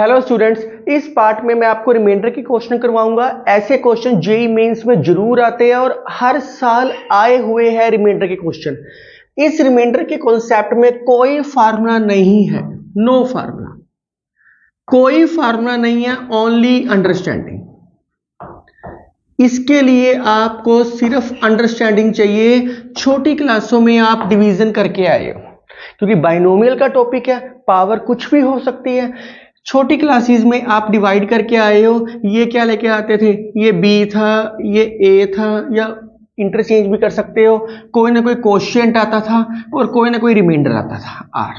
Hello students, इस part में मैं आपको रिमाइंडर के क्वेश्चन करवाऊंगा। ऐसे क्वेश्चन जेईई मेंस में जरूर आते हैं और हर साल आए हुए हैं रिमाइंडर के क्वेश्चन। इस रिमाइंडर के कॉन्सेप्ट में कोई फार्मूला नहीं है, नो फार्मूला, कोई फार्मूला नहीं है, ओनली अंडरस्टैंडिंग। इसके लिए आपको सिर्फ अंडरस्टैंडिंग चाहिए। छोटी क्लासों में आप डिवीजन करके आए हो, क्योंकि बाइनोमियल का टॉपिक है, पावर कुछ भी हो सकती है। छोटी क्लासेस में आप डिवाइड करके आए हो। ये क्या लेके आते थे, ये बी था, ये ए था, या इंटरचेंज भी कर सकते हो। कोई ना कोई क्वोशिएंट आता था और कोई ना कोई रिमाइंडर आता था आर।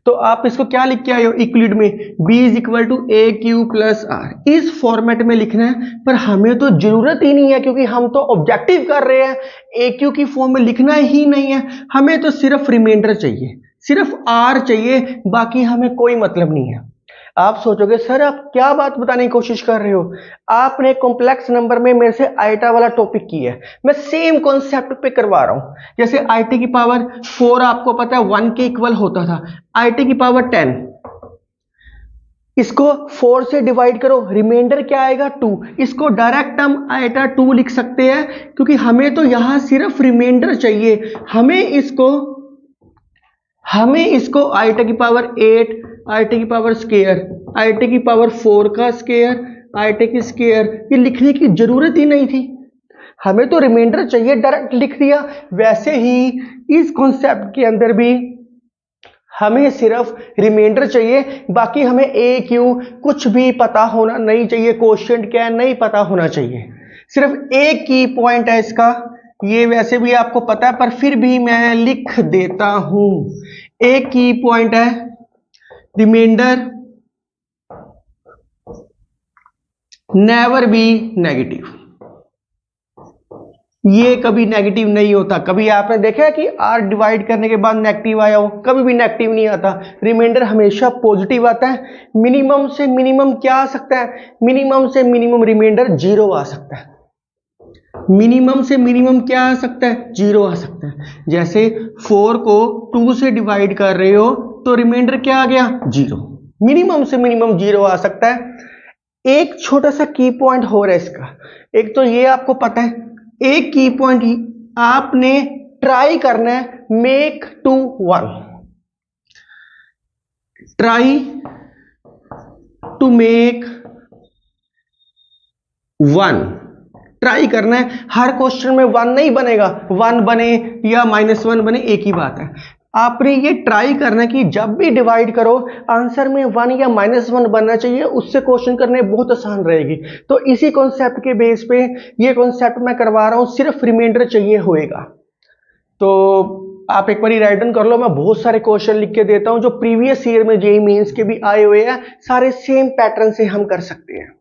तो आप इसको क्या लिख के आए हो इक्वलिड में, b is equal to A Q plus R. इस फॉर्मेट में लिखना है, पर हमें तो जरूरत ही नहीं है, क्योंकि हम तो ऑब्जेक्टिव कर रहे हैं। ए क्यू की फॉर्म में लिखना ही नहीं है, हमें तो सिर्फ रिमाइंडर चाहिए, सिर्फ आर चाहिए, बाकी हमें कोई मतलब नहीं है। आप सोचोगे सर आप क्या बात बताने की कोशिश कर रहे हो, आपने कॉम्प्लेक्स नंबर में मेरे से आइटा वाला टॉपिक किया है, मैं सेम कॉन्सेप्ट पे करवा रहा हूं। जैसे आईटी की पावर 4 आपको पता है 1 के इक्वल होता था, आईटी की पावर 10, इसको 4 से डिवाइड करो, रिमाइंडर क्या आएगा 2। इसको डायरेक्ट हम आइटा 2 लिख सकते हैं, क्योंकि हमें तो यहां सिर्फ रिमाइंडर चाहिए। हमें इसको आइटा की पावर 8, आईटी की पावर स्क्वायर, आईटी की पावर 4 का स्क्वायर, आईटी की स्क्वायर, ये लिखने की जरूरत ही नहीं थी। हमें तो रिमाइंडर चाहिए, डायरेक्ट लिख दिया। वैसे ही इस कॉन्सेप्ट के अंदर भी हमें सिर्फ रिमाइंडर चाहिए, बाकी हमें ए क्यू कुछ भी पता होना नहीं चाहिए, क्वोशिएंट क्या है नहीं पता होना चाहिए। सिर्फ एक की पॉइंट है इसका, ये वैसे भी आपको पता है, पर फिर भी मैं लिख देता हूं। एक की पॉइंट है, रिमाइंडर नेवर बी नेगेटिव। ये कभी नेगेटिव नहीं होता। कभी आपने देखा है कि आर डिवाइड करने के बाद नेगेटिव आया हो? कभी भी नेगेटिव नहीं आता। रिमाइंडर हमेशा पॉजिटिव आता है। मिनिमम से मिनिमम क्या आ सकता है, मिनिमम से मिनिमम रिमाइंडर 0 आ सकता है। मिनिमम से मिनिमम क्या आ सकता है, 0 आ सकता है। जैसे 4 को 2 से डिवाइड कर रहे हो तो रिमाइंडर क्या आ गया, 0। मिनिमम से मिनिमम 0 आ सकता है। एक छोटा सा की पॉइंट हो रहा है इसका। एक तो ये आपको पता है, एक की पॉइंट आपने ट्राई करना है, make to 1, try to make 1, try करना है। हर क्वेश्चन में 1 नहीं बनेगा, 1 बने या -1 बने एक ही बात है। आपने ये ट्राई करना है कि जब भी डिवाइड करो आंसर में 1 या -1 बनना चाहिए, उससे क्वेश्चन करने बहुत आसान रहेगी। तो इसी कॉन्सेप्ट के बेस पे ये कॉन्सेप्ट मैं करवा रहा हूं, सिर्फ रिमाइंडर चाहिए होएगा। तो आप एक बार राइट डाउन कर लो, मैं बहुत सारे क्वेश्चन लिख के देता हूं जो प्रीवियस ईयर में जेईई मेंस के भी आए हुए हैं, सारे सेम पैटर्न से हम कर सकते हैं।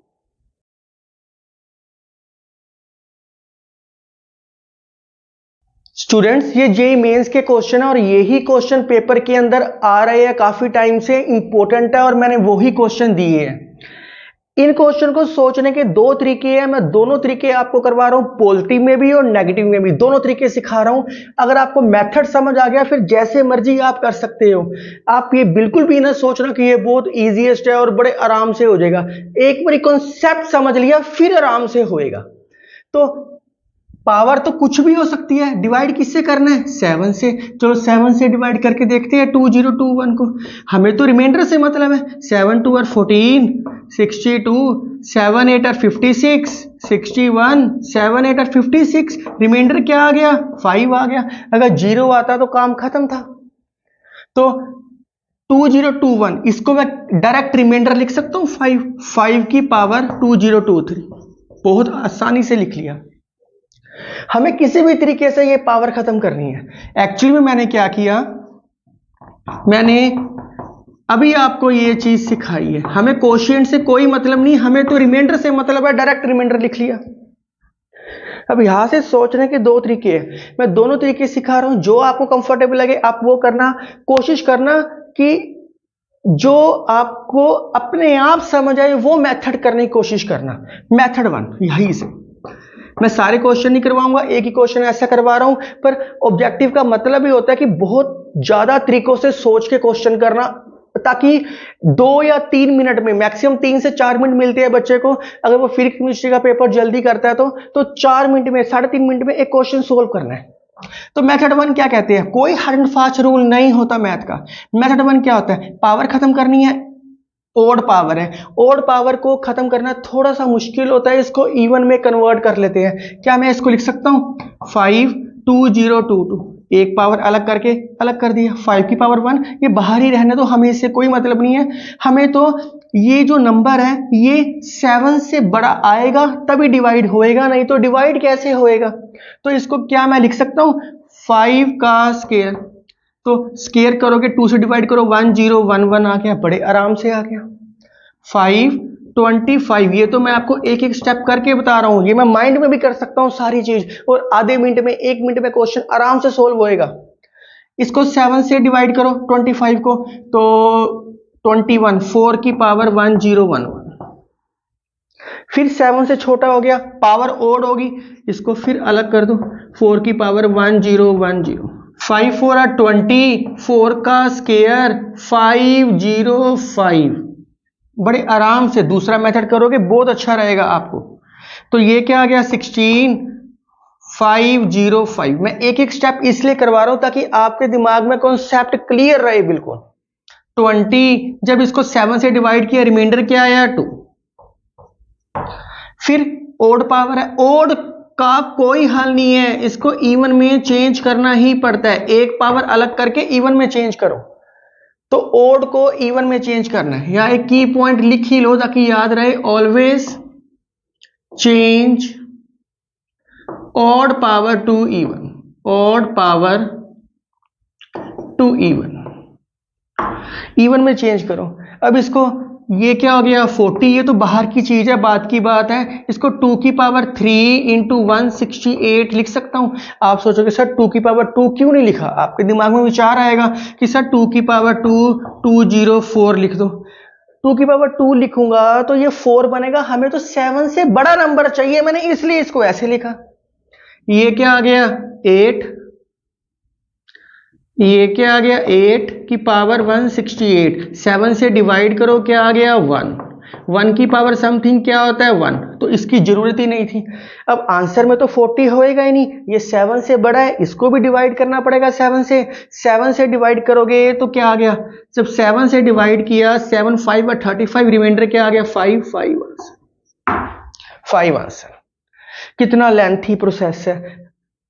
स्टूडेंट्स, ये जेईई मेंस के क्वेश्चन है और यही क्वेश्चन पेपर के अंदर आ रहे हैं काफी टाइम से, इंपॉर्टेंट है और मैंने वही क्वेश्चन दिए हैं। इन क्वेश्चन को सोचने के दो तरीके हैं, मैं दोनों तरीके आपको करवा रहा हूं, पॉजिटिव में भी और नेगेटिव में भी, दोनों तरीके सिखा रहा हूं। अगर आपको मेथड समझ आ गया फिर जैसे मर्जी आप कर सकते हो। आप ये बिल्कुल भी ना सोचना कि ये बहुत इजीएस्ट है और बड़े आराम से हो जाएगा। एक बार कॉन्सेप्ट समझ लिया फिर आराम से होएगा। तो पावर तो कुछ भी हो सकती है, डिवाइड किससे करना है, 7 से। चलो 7 से डिवाइड करके देखते हैं 2021 को। हमें तो रिमाइंडर से मतलब है, 7 2 14, 62, 7 8 56, 61, 7 8 56, रिमाइंडर क्या आ गया, 5 आ गया। अगर 0 आता तो काम खत्म था। तो 2021 इसको मैं डायरेक्ट रिमाइंडर लिख सकता हूं, 5 की पावर 2023, बहुत आसानी से लिख लिया। हमें किसी भी तरीके से ये पावर खत्म करनी है। एक्चुअली में मैंने क्या किया, मैंने अभी आपको ये चीज सिखाई है। हमें क्वोशिएंट से कोई मतलब नहीं, हमें तो रिमाइंडर से मतलब है, डायरेक्ट रिमाइंडर लिख लिया। अब यहां से सोचने के दो तरीके हैं, मैं दोनों तरीके सिखा रहा हूं, जो आपको कंफर्टेबल लगे आप वो करना। कोशिश करना कि जो आपको अपने आप समझ आए वो मेथड करने की कोशिश करना। मेथड 1 यही से, मैं सारे क्वेश्चन नहीं करवाऊंगा, एक ही क्वेश्चन ऐसा करवा रहा हूं, पर ऑब्जेक्टिव का मतलब ही होता है कि बहुत ज्यादा तरीकों से सोच के क्वेश्चन करना ताकि 2 या 3 मिनट में, मैक्सिमम 3 से 4 मिनट मिलते हैं बच्चे को, अगर वो फिजिक्स केमिस्ट्री का पेपर जल्दी करता है तो 4 मिनट में, 3.5 मिनट में एक क्वेश्चन सोल्व करना है। तो मेथड 1 क्या कहते हैं, कोई हार्ड एंड फास्ट रूल नहीं होता मैथ का। मेथड 1 क्या होता है, पावर खत्म करनी है, ओड पावर है, ओड पावर को खत्म करना थोड़ा सा मुश्किल होता है, इसको इवन में कन्वर्ट कर लेते हैं। क्या मैं इसको लिख सकता हूं 5 2 0 2 2, एक पावर अलग करके अलग कर दिया, 5 की पावर 1, ये बाहर ही रहने दो, हमें इससे कोई मतलब नहीं है। हमें तो ये जो नंबर है ये 7 से बड़ा आएगा तभी डिवाइड होएगा, नहीं तो डिवाइड कैसे होएगा। तो इसको क्या मैं लिख सकता हूं 5 का स्केयर, तो स्केयर करोगे 2 से डिवाइड करो 1 0 1 1 आ गया, बड़े आराम से आ गया। 5 25, ये तो मैं आपको एक एक स्टेप करके बता रहा हूं, ये मैं माइंड में भी कर सकता हूं सारी चीज, और आधे मिनट में 1 मिनट में क्वेश्चन आराम से सोल्व होएगा। इसको 7 से डिवाइड करो 25 को, तो 21, 4 की पावर 1 0 1 1, फिर 7 से छोटा हो गया, पावर ओड होगी, इसको फिर अलग कर दो, 4 की पावर 1 0 1 0, 5 4 are 20, 4 का स्केयर 5 0 5, बड़े आराम से दूसरा मेथड करोगे बहुत अच्छा रहेगा आपको। तो ये क्या आ गया 16 5 0 5। मैं एक एक स्टेप इसलिए करवा रहा हूं ताकि आपके दिमाग में कॉन्सेप्ट क्लियर रहे बिल्कुल। 20, जब इसको 7 से डिवाइड किया रिमाइंडर क्या आया 2, फिर ओड पावर है, ओड का कोई हल नहीं है, इसको इवन में चेंज करना ही पड़ता है, एक पावर अलग करके इवन में चेंज करो। तो ओड को इवन में चेंज करना है, या एक की पॉइंट लिख ही लो ताकि याद रहे, always change odd power to even, odd power to even, even में चेंज करो। अब इसको ये क्या हो गया 40, ये तो बाहर की चीज है, बात की बात है, इसको 2 की पावर 3 इंटू 168 लिख सकता हूं। आप सोचोगे सर 2 की पावर 2 क्यों नहीं लिखा, आपके दिमाग में विचार आएगा कि सर 2 की पावर 2 204 लिख दो। 2 की पावर 2 लिखूंगा तो ये 4 बनेगा, हमें तो 7 से बड़ा नंबर चाहिए, मैंने इसलिए इसको ऐसे लिखा। ये क्या आ गया 8, ये क्या आ गया 8 की पावर 168, 7 से डिवाइड करो क्या आ गया 1, 1 की पावर समथिंग क्या होता है 1, तो इसकी जरूरत ही नहीं थी। अब आंसर में तो 40 होएगा ही नहीं, ये 7 से बड़ा है, इसको भी डिवाइड करना पड़ेगा 7 से, 7 से डिवाइड करोगे तो क्या आ गया, जब 7 से डिवाइड किया 7 5 और 35, रिमाइंडर क्या आ गया 5 5 आंसर। कितना लेंथी प्रोसेस है,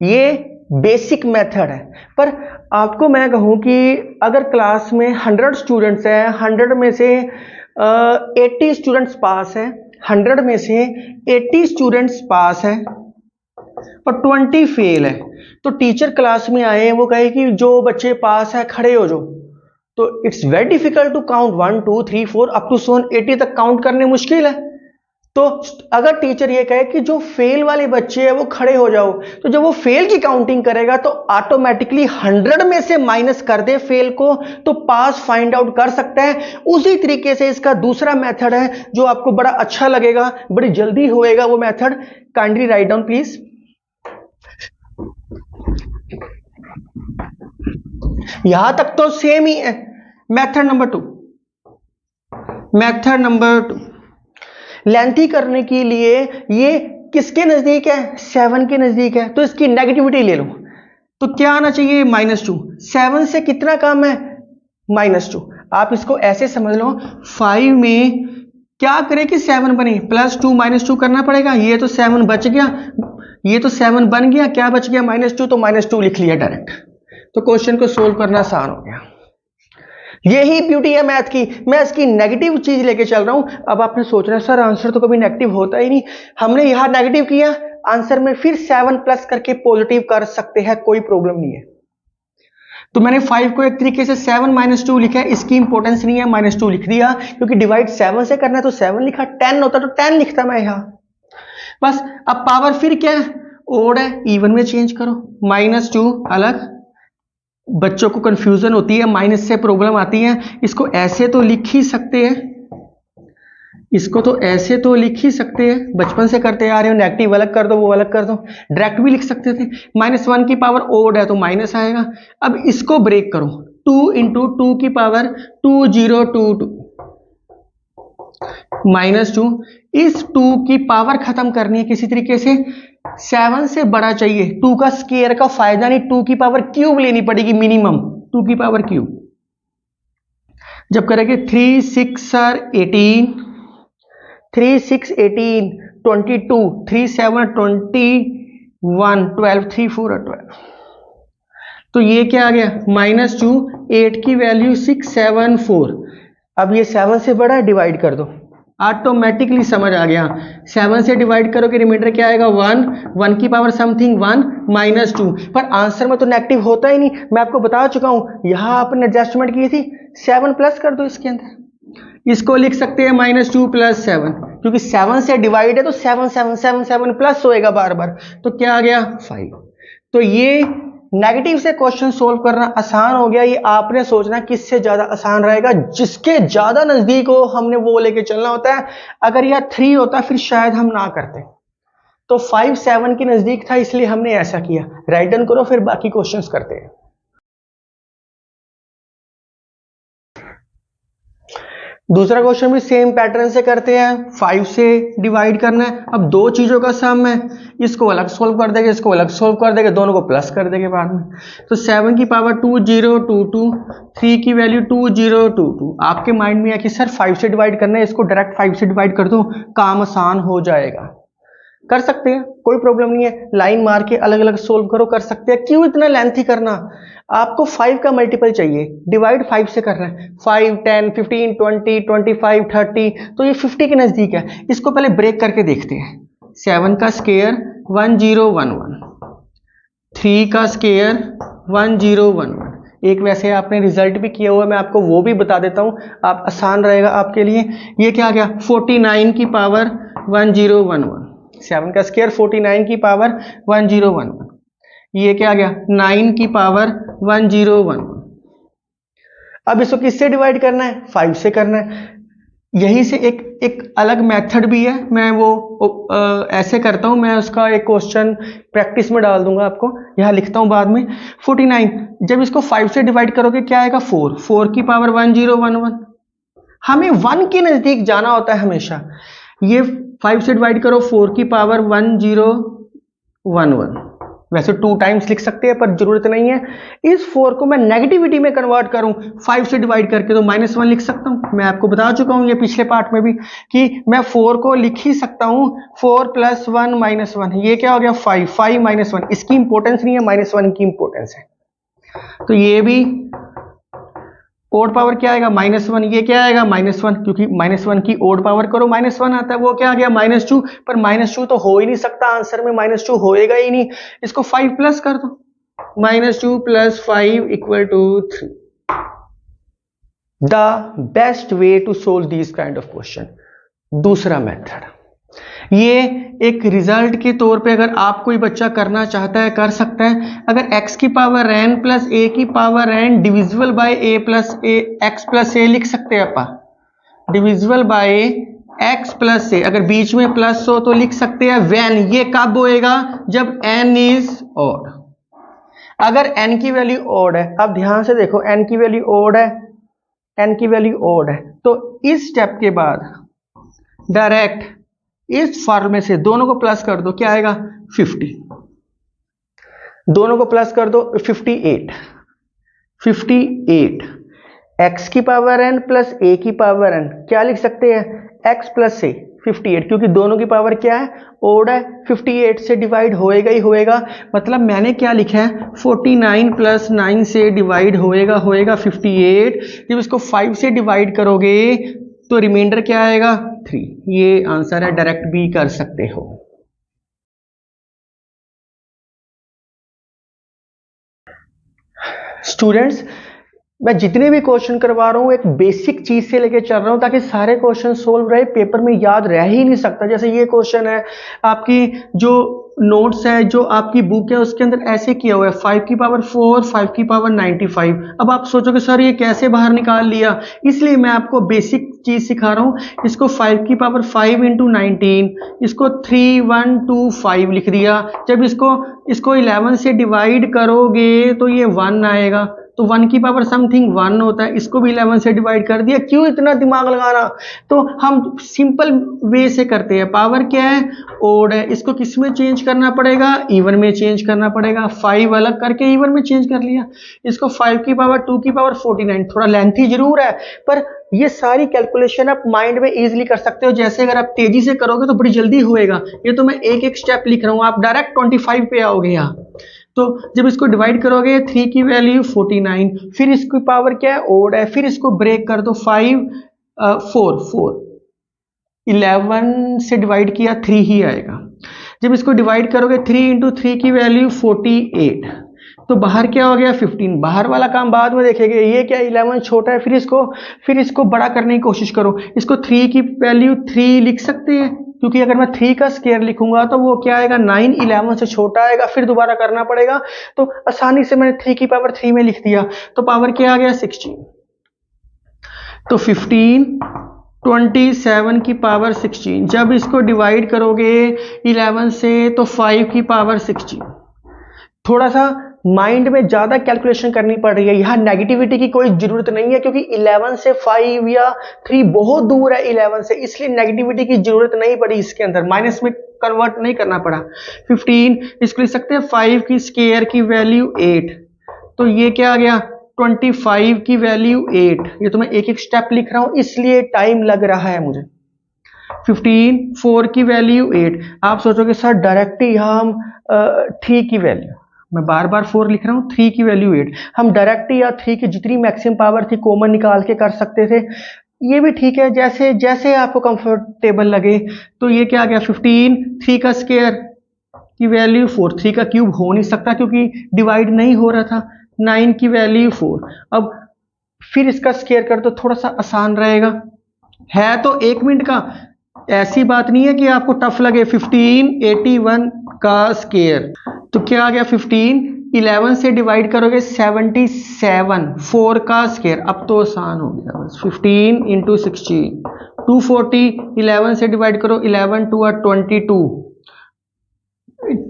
ये बेसिक मेथड है। पर आपको मैं कहूं कि अगर क्लास में 100 स्टूडेंट्स हैं, 100 में से 80 स्टूडेंट्स पास हैं, 100 में से 80 स्टूडेंट्स पास हैं और 20 फेल है, तो टीचर क्लास में आए वो कहे कि जो बच्चे पास है खड़े हो जाओ, तो it's very difficult to count 1 2 3 4 up to 80 तक काउंट करने मुश्किल है। तो अगर टीचर ये कहे कि जो फेल वाले बच्चे हैं वो खड़े हो जाओ, तो जब वो फेल की काउंटिंग करेगा तो ऑटोमेटिकली 100 में से माइनस कर दे फेल को, तो पास फाइंड आउट कर सकता है। उसी तरीके से इसका दूसरा मेथड है जो आपको बड़ा अच्छा लगेगा, बड़ी जल्दी होएगा वो method. Kindly write down please. यहां तक तो सेम ही है। Method number 2, method number 2 lengthy करने के लिए ये किसके नजदीक है 7 के नजदीक है, तो इसकी नेगेटिविटी ले लो, तो क्या आना चाहिए -2, 7 से कितना कम है -2। आप इसको ऐसे समझ लो 5 में क्या करे कि 7 बने, +2 -2 करना पड़ेगा, ये तो 7 बच गया, ये तो 7 बन गया, क्या बच गया -2, तो -2 लिख लिया डायरेक्ट, तो क्वेश्चन को सोल्व करना आसान हो गया। यही ब्यूटी है मैथ की, मैं इसकी नेगेटिव चीज लेके चल रहा हूं। अब आपने सोच रहा है सर आंसर तो कभी नेगेटिव होता ही नहीं, हमने यहां नेगेटिव किया, आंसर में फिर 7 प्लस करके पॉजिटिव कर सकते हैं, कोई प्रॉब्लम नहीं है। तो मैंने 5 को एक तरीके से 7 -2 लिखा है, इसकी इंपॉर्टेंस नहीं है, -2 लिख दिया, क्योंकि डिवाइड 7 से करना है तो 7 लिखा, 10 होता तो 10 लिखता मैं यहां बस। अब पावर फिर क्या है, ओड है, इवन में चेंज करो, -2 अलग, बच्चों को कंफ्यूजन होती है, माइनस से प्रॉब्लम आती है, इसको ऐसे तो लिख ही सकते हैं, इसको तो ऐसे तो लिख ही सकते हैं, बचपन से करते आ रहे हो, नेगेटिव अलग कर दो वो अलग कर दो, डायरेक्ट भी लिख सकते थे, -1 की पावर ओड है तो माइनस आएगा। अब इसको ब्रेक करो, 2 इंटू 2 की पावर 2022 -2। इस 2 की पावर खत्म करनी है किसी तरीके से, 7 से बड़ा चाहिए। 2 का स्क्वायर का फायदा नहीं, 2 की पावर क्यूब लेनी पड़ेगी मिनिमम, 2 की पावर क्यूब। जब करेंगे 3 6 18, 3 6 18 22, 3 7 21, 12 3 4 12। तो ये क्या आ गया -2, 8 की वैल्यू 674। अब ये 7 से बड़ा है, डिवाइड कर दो, ऑटोमेटिकली समझ आ गया। 7 से डिवाइड करोगे रिमाइंडर क्या आएगा 1, 1 की पावर समथिंग 1 -2। पर आंसर में तो नेगेटिव होता ही नहीं, मैं आपको बता चुका हूं। यहां आपने एडजस्टमेंट की थी, 7 प्लस कर दो इसके अंदर। इसको लिख सकते हैं -2 + 7, क्योंकि 7 से डिवाइड है तो 7 7 7 7 प्लस होएगा बार बार, तो क्या आ गया 5। तो ये नेगेटिव से क्वेश्चन सोल्व करना आसान हो गया। ये आपने सोचना किससे ज्यादा आसान रहेगा, जिसके ज्यादा नजदीक हो हमने वो लेके चलना होता है। अगर यह 3 होता फिर शायद हम ना करते, तो 5 7 के नजदीक था इसलिए हमने ऐसा किया। राइट डन करो, फिर बाकी क्वेश्चंस करते हैं। दूसरा क्वेश्चन भी सेम पैटर्न से करते हैं, 5 से डिवाइड करना है। अब दो चीजों का सम है, इसको अलग सोल्व कर देंगे, इसको अलग सोल्व कर देंगे, दोनों को प्लस कर देंगे बाद में। तो 7 की पावर 2022, 3 की वैल्यू 2022। आपके माइंड में है कि सर 5 से डिवाइड करना है, इसको डायरेक्ट 5 से डिवाइड कर दो, काम आसान हो जाएगा। कर सकते हैं, कोई प्रॉब्लम नहीं है, लाइन मार के अलग अलग सोल्व करो, कर सकते हैं। क्यों इतना लेंथी करना, आपको 5 का मल्टीपल चाहिए, डिवाइड 5 से करना है। 5 10 15 20 25 30, तो ये 50 के नजदीक है। इसको पहले ब्रेक करके देखते हैं। 7 का स्क्वायर 1011, 3 का स्क्वायर 1011। एक वैसे आपने रिजल्ट भी किया हुआ, मैं आपको वो भी बता देता हूं, आप आसान रहेगा आपके लिए। ये क्या आ गया 49 की पावर 1011, 7 का स्क्वायर 49 की पावर 1011। ये क्या आ गया 9 की पावर 1011। अब इसको किससे डिवाइड करना है, 5 से करना है। यहीं से एक अलग मेथड भी है, मैं वो ऐसे करता हूं। मैं उसका एक क्वेश्चन प्रैक्टिस में डाल दूंगा आपको, यहां लिखता हूं बाद में। 49 जब इसको 5 से डिवाइड करोगे क्या आएगा 4, 4 की पावर 1011। हमें 1 के नजदीक जाना होता है हमेशा। ये 5 से डिवाइड करो, 4 की पावर 1011। वैसे 2 टाइम्स लिख सकते हैं पर जरूरत नहीं है। इस 4 को मैं नेगेटिविटी में कन्वर्ट करूं 5 से डिवाइड करके, तो -1 लिख सकता हूं। मैं आपको बता चुका हूं ये पिछले पार्ट में भी कि मैं 4 को लिख ही सकता हूं 4 + 1 -1। ये क्या हो गया 5, 5 -1। इसकी इंपॉर्टेंस नहीं है, -1 की इंपॉर्टेंस है। तो ये भी ओड पावर क्या आएगा -1। ये क्या आएगा -1, क्योंकि -1 की ओड पावर करो -1 आता है। वो क्या आ गया -2, पर -2 तो हो ही नहीं सकता, आंसर में -2 होएगा ही नहीं। इसको 5 प्लस कर दो, -2 + 5 = 3। The best way to solve this kind of question. दूसरा मेथड, ये एक रिजल्ट के तौर पे अगर आप कोई बच्चा करना चाहता है कर सकता है। अगर x की पावर n + a की power n divisible by a + a x + a लिख हैं आप, डिविजिबल बाय x + a। अगर बीच में प्लस हो तो लिख सकते हैं व्हेन। ये कब होएगा, जब n इज ऑड। अगर n की वैल्यू ऑड है, अब ध्यान से देखो, n की वैल्यू ऑड है, n की वैल्यू ऑड है, तो इस स्टेप के बाद डायरेक्ट इस फॉर्मूले से दोनों को प्लस कर दो, क्या आएगा 50। दोनों को प्लस कर दो 58, 58 x की पावर n + a की पावर n, क्या लिख सकते हैं x + a 58, क्योंकि दोनों की पावर क्या है ओड है। 58 से डिवाइड होएगा ही होएगा, मतलब मैंने क्या लिखा है 49 + 9 से डिवाइड होएगा 58। जब इसको 5 से डिवाइड करोगे तो रिमाइंडर क्या आएगा 3। ये आंसर है, डायरेक्ट भी कर सकते हो। स्टूडेंट्स, मैं जितने भी क्वेश्चन करवा रहा हूं एक बेसिक चीज से लेके चल रहा हूं ताकि सारे क्वेश्चन सोल्व रहे, पेपर में याद रह ही नहीं सकता। जैसे ये क्वेश्चन है, आपकी जो नोट्स है, जो आपकी बुक है, उसके अंदर ऐसे किया हुआ है 5 की पावर 4, 5 की पावर 95। अब आप सोचोगे सर ये कैसे बाहर निकाल लिया, इसलिए मैं आपको बेसिक चीज सिखा रहा हूं। इसको 5 की पावर 5 × 19, इसको 3125 लिख दिया। जब इसको 11 से डिवाइड करोगे तो ये 1 आएगा, तो 1 की पावर समथिंग 1 होता है, इसको भी 11 से डिवाइड कर दिया। क्यों इतना दिमाग लगाना, तो हम सिंपल वे से करते हैं। पावर क्या है, ओड है, इसको किस में चेंज करना पड़ेगा, इवन में चेंज करना पड़ेगा। 5 अलग करके इवन में चेंज कर लिया। इसको 5 की पावर 2 की पावर 49, थोड़ा लेंथी जरूर है, पर ये सारी कैलकुलेशन आप माइंड में इजीली कर सकते हो। जैसे अगर आप तेजी से करोगे तो बड़ी जल्दी होएगा। ये तो मैं एक एक स्टेप लिख रहा हूं, आप डायरेक्ट 25 पे आओगे यहाँ। तो जब इसको डिवाइड करोगे 3 की वैल्यू 49, फिर इसकी पावर क्या है, ओड है, फिर इसको ब्रेक कर दो 5 4 11 से डिवाइड किया 3 ही आएगा। जब इसको डिवाइड करोगे 3 इंटू 3 की वैल्यू 48, तो बाहर क्या हो गया 15। बाहर वाला काम बाद में देखेंगे। ये क्या 11 छोटा है, फिर इसको बड़ा करने की कोशिश करो। इसको 3 की वैल्यू 3 लिख सकते हैं, क्योंकि अगर मैं 3 का स्क्वायर लिखूंगा तो वो क्या आएगा 9 11 से छोटा आएगा, फिर दोबारा करना पड़ेगा। तो आसानी से मैंने 3 की पावर 3 में लिख दिया, तो पावर क्या आ गया 16। तो 15 27 की पावर 16। जब इसको डिवाइड करोगे 11 से तो 5 की पावर 16। थोड़ा सा माइंड में ज्यादा कैलकुलेशन करनी पड़ रही है। यहाँ नेगेटिविटी की कोई जरूरत नहीं है, क्योंकि 11 से 5 या 3 बहुत दूर है 11 से, इसलिए नेगेटिविटी की जरूरत नहीं पड़ी। इसके अंदर माइनस में कन्वर्ट नहीं करना पड़ा। 15 इसको लिख सकते हैं 5 की स्क्वायर की वैल्यू 8, तो ये क्या आ गया 25 की वैल्यू 8। ये तो मैं एक एक स्टेप लिख रहा हूं, इसलिए टाइम लग रहा है मुझे। 15 4 की वैल्यू 8। आप सोचोगे सर डायरेक्ट यहाँ हम 3 की वैल्यू, मैं बार बार 4 लिख रहा हूं, 3 की वैल्यू 8, हम डायरेक्ट या 3 की जितनी मैक्सिमम पावर थी कॉमन निकाल के कर सकते थे। ये भी ठीक है, जैसे जैसे आपको कंफर्टेबल लगे। तो ये क्या आ गया 15 3 का स्क्वायर की वैल्यू 4, 3 का क्यूब हो नहीं सकता क्योंकि डिवाइड नहीं हो रहा था। 9 की वैल्यू 4। अब फिर इसका स्क्वायर कर दो, थोड़ा सा आसान रहेगा। है तो 1 मिनट का, ऐसी बात नहीं है कि आपको टफ लगे। 15 81 का स्क्वायर, तो क्या आ गया 15 11 से डिवाइड करोगे 77 4 का स्क्वायर। अब तो आसान हो गया बस। 15 इंटू 16 240। 11 से डिवाइड करो 11 2 are 22,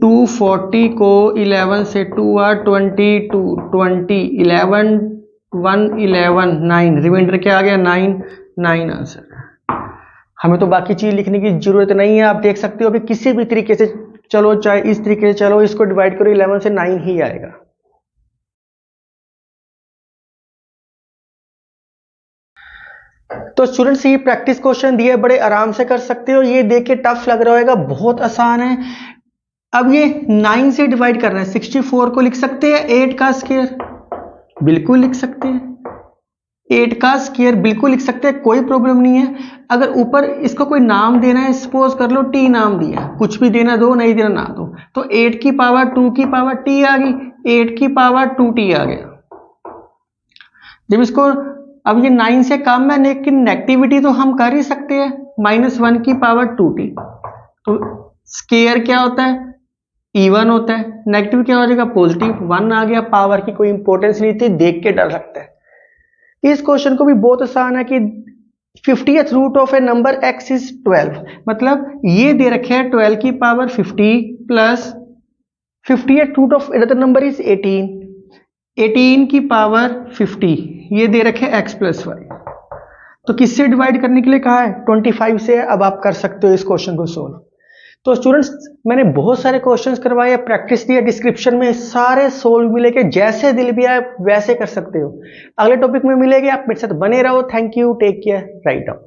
240 को 11 से 2 are 22 20 11 1 11 9, रिमाइंडर क्या आ गया 9 आंसर। हमें तो बाकी चीज लिखने की जरूरत नहीं है। आप देख सकते हो कि किसी भी तरीके से चलो, चाहे इस तरीके से चलो, इसको डिवाइड करो 11 से 9 ही आएगा। तो स्टूडेंट्स ये प्रैक्टिस क्वेश्चन दिए, बड़े आराम से कर सकते हो। ये देख के टफ लग रहा होगा, बहुत आसान है। अब ये 9 से डिवाइड करना है। 64 को लिख सकते हैं 8 का स्क्वायर, बिल्कुल लिख सकते हैं। 8 का स्क्वायर बिल्कुल लिख सकते हैं, कोई प्रॉब्लम नहीं है। अगर ऊपर इसको कोई नाम देना है, सपोज कर लो टी नाम दिया, कुछ भी देना दो, नहीं देना ना दो। तो 8 की पावर 2 की पावर टी आ गई, 8 की पावर 2t आ गया। जब इसको, अब ये 9 से कम है, लेकिन नेगेटिविटी तो हम कर ही सकते हैं, -1 की पावर 2t। तो स्क्वायर क्या होता है, इवन होता है। नेगेटिव क्या हो जाएगा, पॉजिटिव। 1 आ गया, पावर की कोई इंपॉर्टेंस नहीं थी, देख के डर लगता है। इस क्वेश्चन को भी बहुत आसान है कि 50th root of a number x is 12, मतलब ये दे रखे हैं 12 की power 50 plus 50th root of another number is 18, 18 की पावर 50, ये दे रखे x प्लस 5। तो किससे डिवाइड करने के लिए कहा है, 25 से। अब आप कर सकते हो इस क्वेश्चन को सोल्व। तो स्टूडेंट्स मैंने बहुत सारे क्वेश्चंस करवाए, प्रैक्टिस दिया, डिस्क्रिप्शन में सारे सोल्व मिलेंगे। जैसे दिल भी आए वैसे कर सकते हो। अगले टॉपिक में मिलेंगे, आप मेरे साथ बने रहो। Thank you, take care, right of.